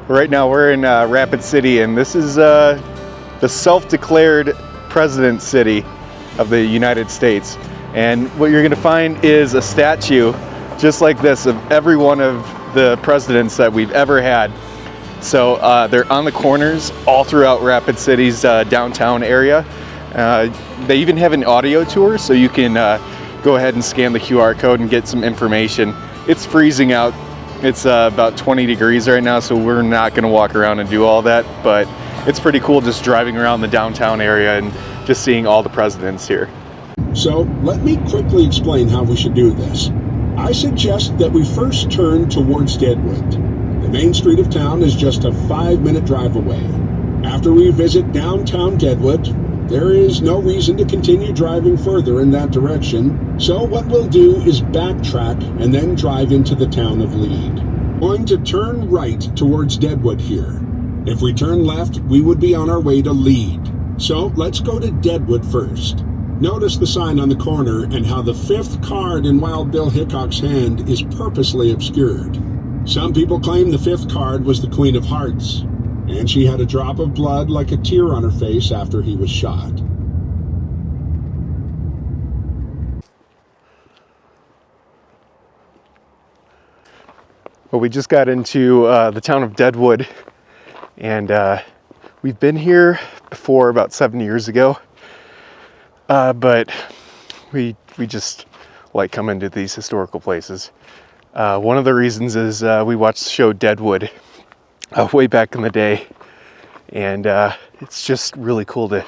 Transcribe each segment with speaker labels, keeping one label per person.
Speaker 1: Right now we're in Rapid City, and this is the self-declared president city of the United States. And what you're going to find is a statue just like this of every one of the presidents that we've ever had. So they're on the corners all throughout Rapid City's downtown area. They even have an audio tour, so you can go ahead and scan the QR code and get some information. It's freezing out. It's about 20 degrees right now, so we're not going to walk around and do all that, but it's pretty cool just driving around the downtown area and just seeing all the presidents here.
Speaker 2: So let me quickly explain how we should do this. I suggest that we first turn towards Deadwood. The main street of town is just a 5-minute drive away. After we visit downtown Deadwood, there is no reason to continue driving further in that direction, so what we'll do is backtrack and then drive into the town of Lead. Going to turn right towards Deadwood here. If we turn left, we would be on our way to Lead. So let's go to Deadwood first. Notice the sign on the corner and how the 5th card in Wild Bill Hickok's hand is purposely obscured. Some people claim the 5th card was the Queen of Hearts, and she had a drop of blood like a tear on her face after he was shot.
Speaker 1: Well, we just got into the town of Deadwood, and we've been here before about 7 years ago, but we just like coming to these historical places. One of the reasons is we watched the show Deadwood way back in the day, and it's just really cool to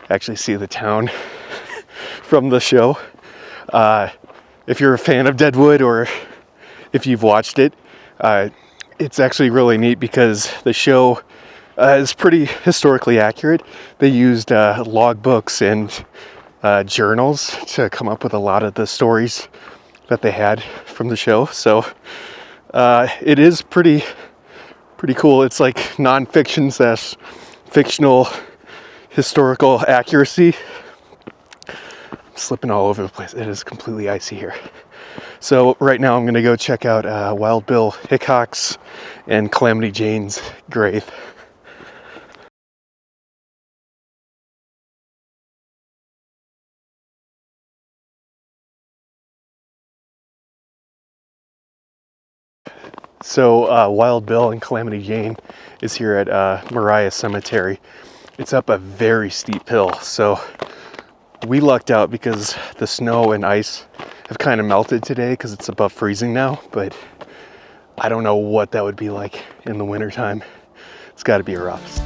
Speaker 1: actually see the town from the show. If you're a fan of Deadwood, or if you've watched it, it's actually really neat because the show is pretty historically accurate. They used logbooks and journals to come up with a lot of the stories that they had from the show. So it is pretty cool. It's like non-fiction / fictional historical accuracy. I'm slipping all over the place. It is completely icy here. So right now I'm going to go check out Wild Bill Hickok's and Calamity Jane's grave. So Wild Bill and Calamity Jane is here at Moriah Cemetery. It's up a very steep hill, so we lucked out because the snow and ice have kind of melted today because it's above freezing now, but I don't know what that would be like in the wintertime. It's got to be rough.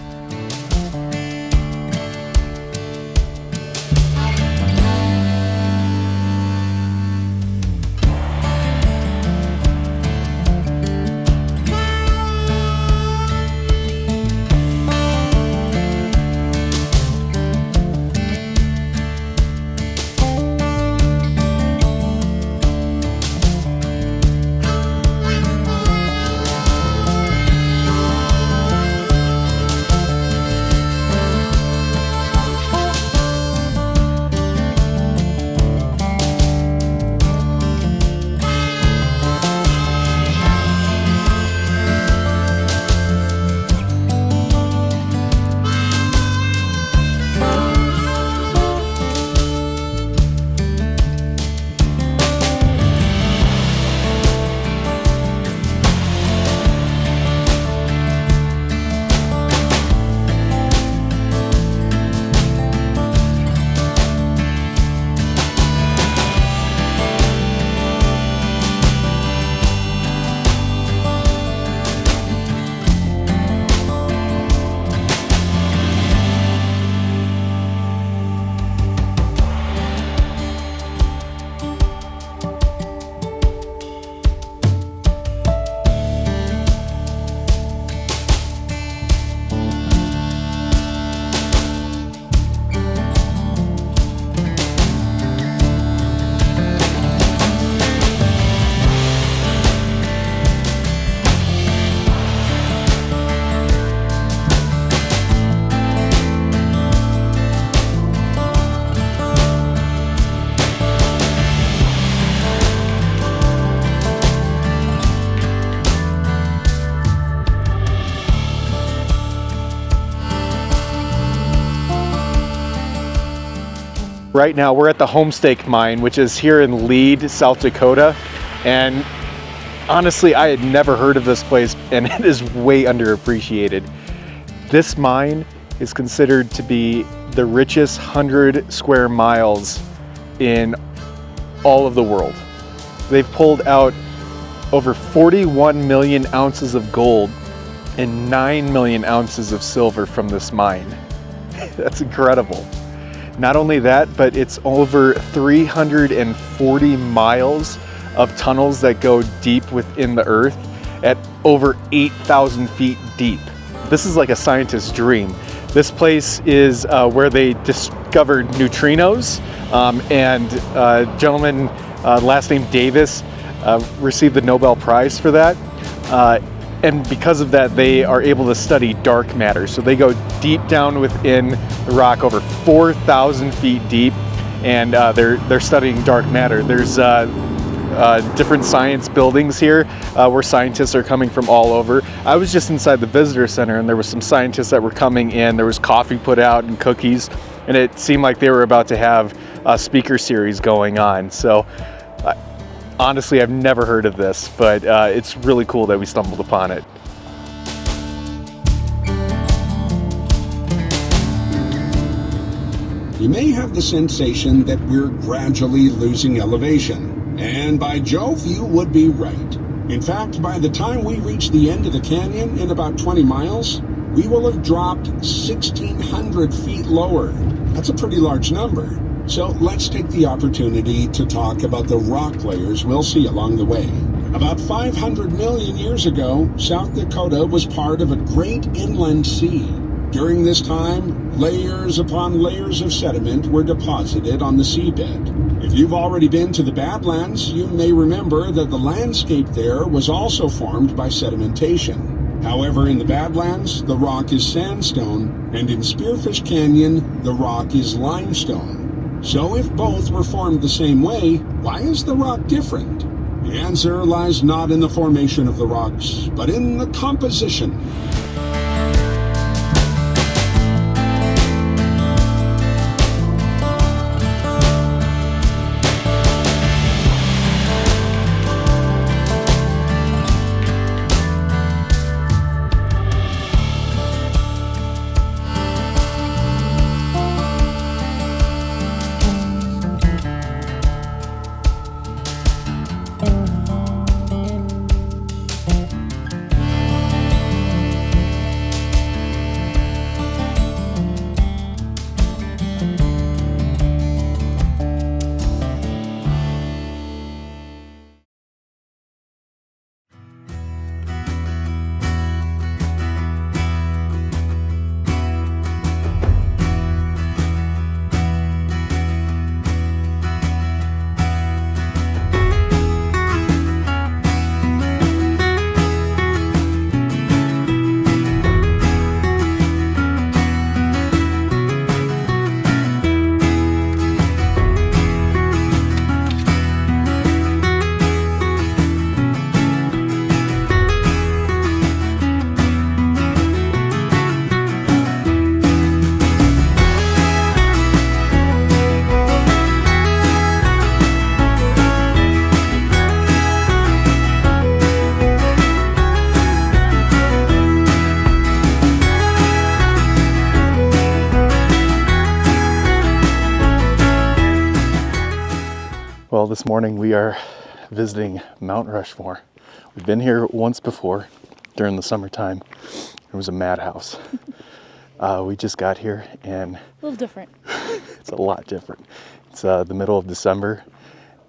Speaker 1: Right now we're at the Homestake mine, which is here in Lead, South Dakota. And honestly, I had never heard of this place, and it is way underappreciated. This mine is considered to be the richest 100 square miles in all of the world. They've pulled out over 41 million ounces of gold and 9 million ounces of silver from this mine. That's incredible. Not only that, but it's over 340 miles of tunnels that go deep within the earth at over 8,000 feet deep. This is like a scientist's dream. This place is where they discovered neutrinos, and a gentleman, last name Davis, received the Nobel Prize for that. And because of that, they are able to study dark matter. So they go deep down within the rock, over 4,000 feet deep, and they're studying dark matter. There's different science buildings here where scientists are coming from all over. I was just inside the visitor center, and there was some scientists that were coming in. There was coffee put out and cookies, and it seemed like they were about to have a speaker series going on. So honestly, I've never heard of this, but it's really cool that we stumbled upon it.
Speaker 2: You may have the sensation that we're gradually losing elevation. And by Jove, you would be right. In fact, by the time we reach the end of the canyon in about 20 miles, we will have dropped 1,600 feet lower. That's a pretty large number. So let's take the opportunity to talk about the rock layers we'll see along the way. About 500 million years ago, South Dakota was part of a great inland sea. During this time, layers upon layers of sediment were deposited on the seabed. If you've already been to the Badlands, you may remember that the landscape there was also formed by sedimentation. However, in the Badlands, the rock is sandstone, and in Spearfish Canyon, the rock is limestone. So if both were formed the same way, why is the rock different? The answer lies not in the formation of the rocks, but in the composition.
Speaker 1: Well, this morning we are visiting Mount Rushmore. We've been here once before during the summertime. It was a madhouse. We just got here and...
Speaker 3: A little different.
Speaker 1: It's a lot different. It's the middle of December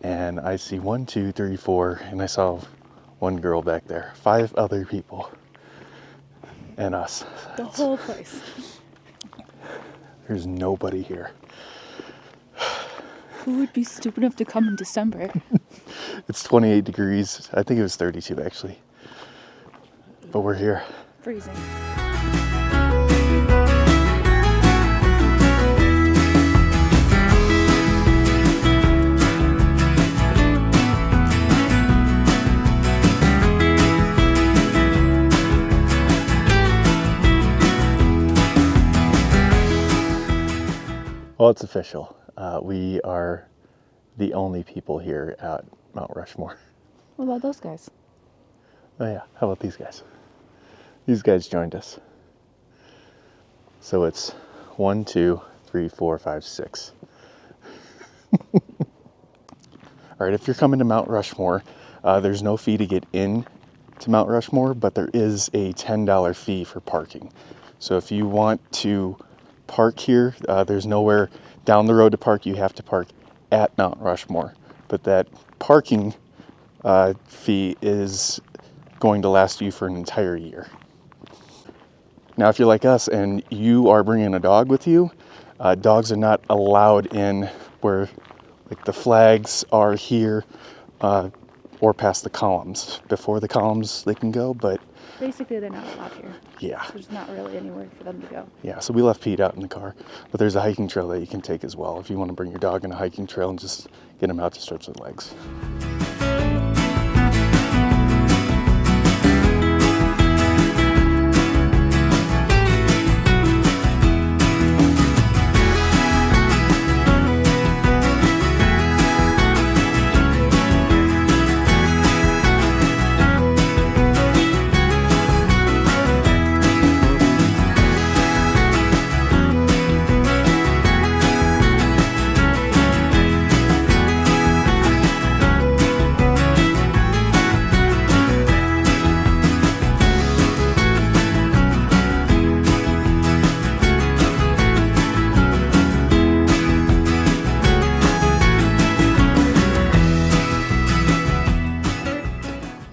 Speaker 1: and I see 1, 2, 3, 4, and I saw one girl back there. 5 other people and us.
Speaker 3: The whole place.
Speaker 1: There's nobody here.
Speaker 3: Who would be stupid enough to come in December?
Speaker 1: It's 28 degrees. I think it was 32 actually. But we're here.
Speaker 3: Freezing.
Speaker 1: Well, it's official. We are the only people here at Mount Rushmore.
Speaker 3: What about those guys?
Speaker 1: Oh yeah, how about these guys? These guys joined us. So it's 1, 2, 3, 4, 5, 6. All right, if you're coming to Mount Rushmore, there's no fee to get in to Mount Rushmore, but there is a $10 fee for parking. So if you want to park here, there's nowhere down the road to park. You have to park at Mount Rushmore. But that parking fee is going to last you for an entire year. Now, if you're like us and you are bringing a dog with you, dogs are not allowed in where like the flags are here or past the columns. Before the columns they can go, but
Speaker 3: Basically, they're not allowed here.
Speaker 1: yeah.
Speaker 3: There's not really anywhere for them to go.
Speaker 1: Yeah, so we left Pete out in the car, but there's a hiking trail that you can take as well if you want to bring your dog in a hiking trail and just get him out to stretch his legs.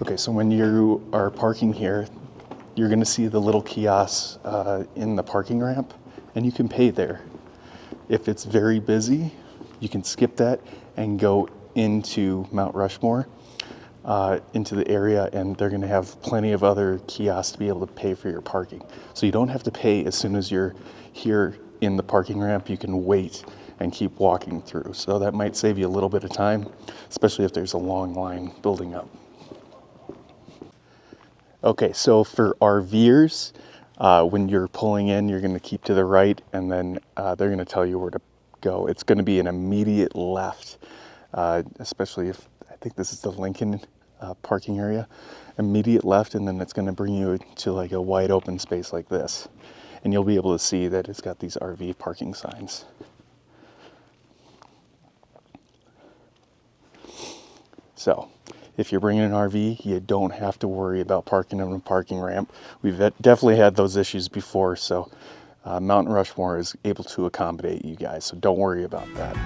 Speaker 1: Okay, so when you are parking here, you're going to see the little kiosks in the parking ramp, and you can pay there. If it's very busy, you can skip that and go into Mount Rushmore, into the area, and they're going to have plenty of other kiosks to be able to pay for your parking. So you don't have to pay as soon as you're here in the parking ramp. You can wait and keep walking through. So that might save you a little bit of time, especially if there's a long line building up. Okay, so for RVers, when you're pulling in, you're going to keep to the right, and then they're going to tell you where to go. It's going to be an immediate left, especially if, I think this is the Lincoln parking area. Immediate left, and then it's going to bring you to like a wide open space like this. And you'll be able to see that it's got these RV parking signs. So, if you're bringing an RV, you don't have to worry about parking on a parking ramp. We've definitely had those issues before, so Mount Rushmore is able to accommodate you guys, so don't worry about that.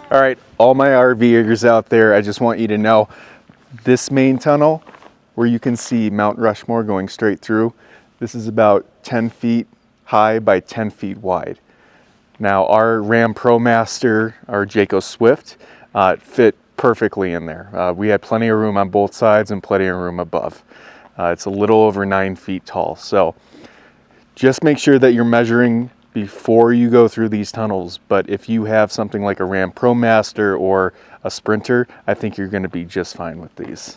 Speaker 1: All right, all my RVers out there, I just want you to know this main tunnel where you can see Mount Rushmore going straight through, this is about 10 feet high by 10 feet wide. Now our Ram ProMaster, our Jayco Swift, fit perfectly in there. We had plenty of room on both sides and plenty of room above. It's a little over 9 feet tall. So just make sure that you're measuring before you go through these tunnels. But if you have something like a Ram ProMaster or a Sprinter, I think you're going to be just fine with these.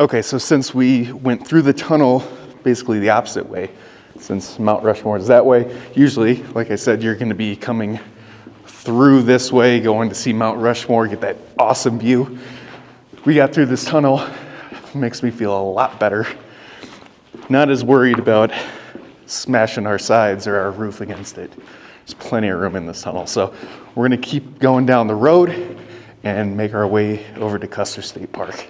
Speaker 1: Okay, so since we went through the tunnel basically the opposite way, since Mount Rushmore is that way, usually, like I said, you're gonna be coming through this way, going to see Mount Rushmore, get that awesome view. We got through this tunnel, makes me feel a lot better. Not as worried about smashing our sides or our roof against it. There's plenty of room in this tunnel. So we're gonna keep going down the road and make our way over to Custer State Park.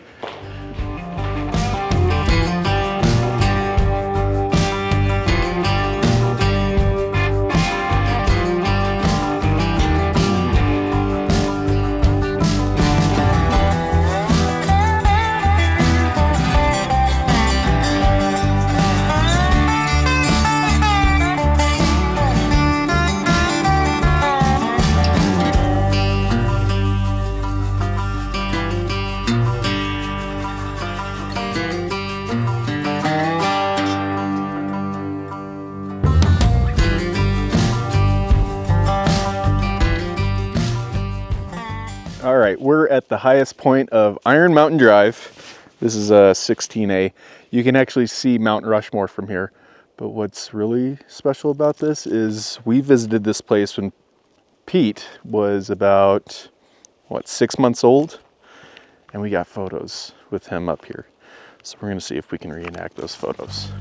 Speaker 1: All right, we're at the highest point of Iron Mountain Drive. This is a 16A. You can actually see Mount Rushmore from here. But what's really special about this is we visited this place when Pete was about, 6 months old? And we got photos with him up here. So we're gonna see if we can reenact those photos.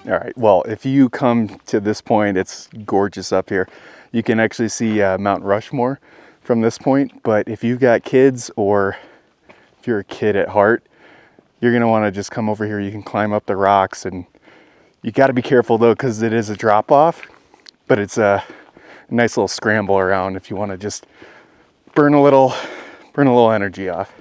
Speaker 1: All right, well, if you come to this point, it's gorgeous up here. You can actually see Mount Rushmore from this point, but if you've got kids or if you're a kid at heart, you're gonna wanna just come over here. You can climb up the rocks, and you gotta be careful though, because it is a drop off, but it's a nice little scramble around if you wanna just burn a little energy off.